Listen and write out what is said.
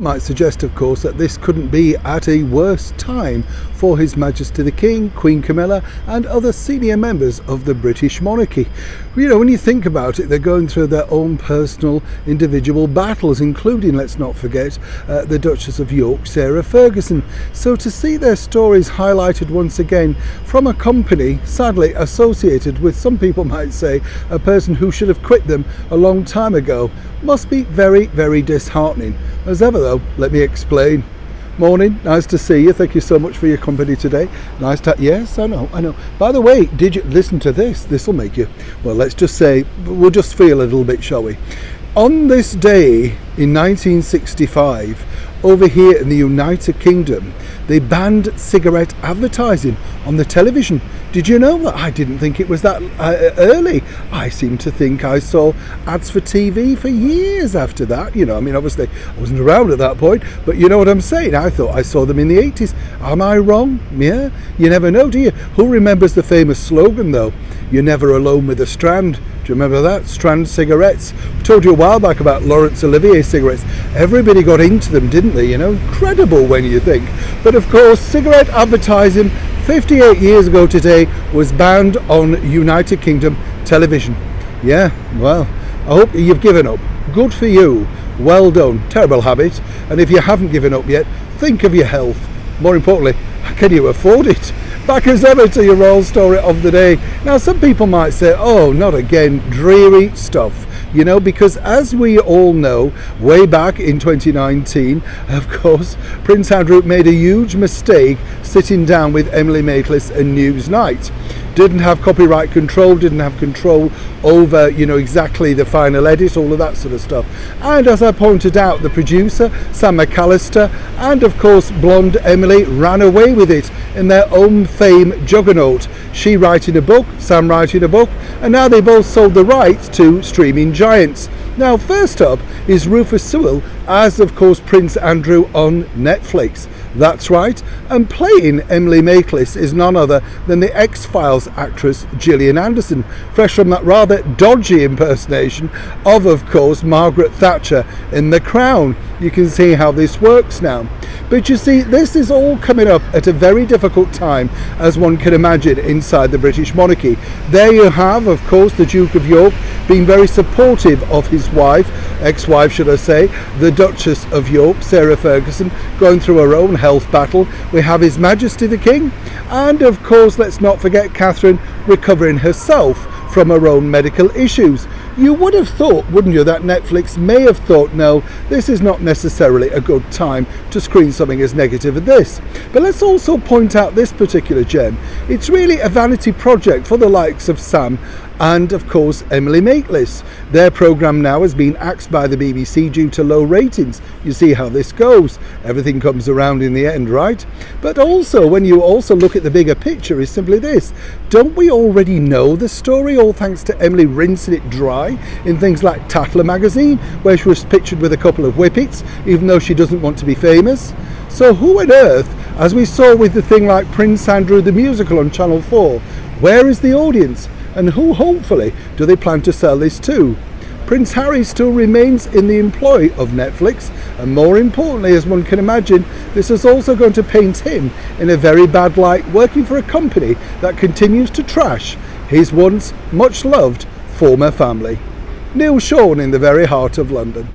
Might suggest, of course, that this couldn't be at a worse time for His Majesty the King, Queen Camilla and other senior members of the British monarchy. You know, when you think about it, they're going through their own personal individual battles, including, let's not forget, the Duchess of York, Sarah Ferguson. So to see their stories highlighted once again from a company sadly associated with, some people might say, a person who should have quit them a long time ago, must be very, very disheartening. As ever though, let me explain. Morning, nice to see you. Thank you so much for your company today. Nice to, yes, I know. By the way, did you listen to this? This will make you, well, let's just say, we'll just feel a little bit, shall we? On this day in 1965, over here in the United Kingdom, they banned cigarette advertising on the television. Did you know that? I didn't think it was that early. I seem to think I saw ads for TV for years after that. You know, I mean, obviously I wasn't around at that point, but you know what I'm saying? I thought I saw them in the 80s. Am I wrong? Yeah, you never know, do you? Who remembers the famous slogan though? You're never alone with a Strand. Do you remember that? Strand cigarettes. I told you a while back about Laurence Olivier cigarettes. Everybody got into them, didn't they? You know, incredible when you think. But of course, cigarette advertising 58 years ago today was banned on United Kingdom television. Yeah, well, I hope you've given up. Good for you. Well done. Terrible habit. And if you haven't given up yet, think of your health. More importantly, can you afford it? Back as ever to your royal story of the day. Now, some people might say, oh, not again, dreary stuff. You know, because as we all know, way back in 2019, of course, Prince Andrew made a huge mistake sitting down with Emily Maitlis and Newsnight. Didn't have copyright control, didn't have control over, you know, exactly the final edit, all of that sort of stuff. And as I pointed out, the producer, Sam McAllister, and of course blonde Emily ran away with it in their own fame juggernaut. She writing a book, Sam writing a book, and now they both sold the rights to streaming giants. Now, first up is Rufus Sewell as, of course, Prince Andrew on Netflix. That's right, and playing Emily Maitlis is none other than the X-Files actress Gillian Anderson, fresh from that rather dodgy impersonation of course, Margaret Thatcher in The Crown. You can see how this works now. But you see, this is all coming up at a very difficult time, as one can imagine, inside the British monarchy. There you have, of course, the Duke of York being very supportive of his wife, ex-wife should I say, the Duchess of York, Sarah Ferguson, going through her own health battle. We have His Majesty the King, and of course, let's not forget Catherine recovering herself from her own medical issues. You would have thought, wouldn't you, that Netflix may have thought, no, this is not necessarily a good time to screen something as negative as this. But let's also point out this particular gem. It's really a vanity project for the likes of Sam and of course Emily Maitlis. Their programme now has been axed by the BBC due to low ratings. You see how this goes. Everything comes around in the end, right? But also, when you also look at the bigger picture, is simply this. Don't we already know the story, all thanks to Emily rinsing it dry in things like Tatler magazine, where she was pictured with a couple of whippets, even though she doesn't want to be famous? So who on earth, as we saw with the thing like Prince Andrew the musical on Channel 4, where is the audience? And who, hopefully, do they plan to sell this to? Prince Harry still remains in the employ of Netflix, and more importantly, as one can imagine, this is also going to paint him in a very bad light, working for a company that continues to trash his once much loved former family. Neil Sean in the very heart of London.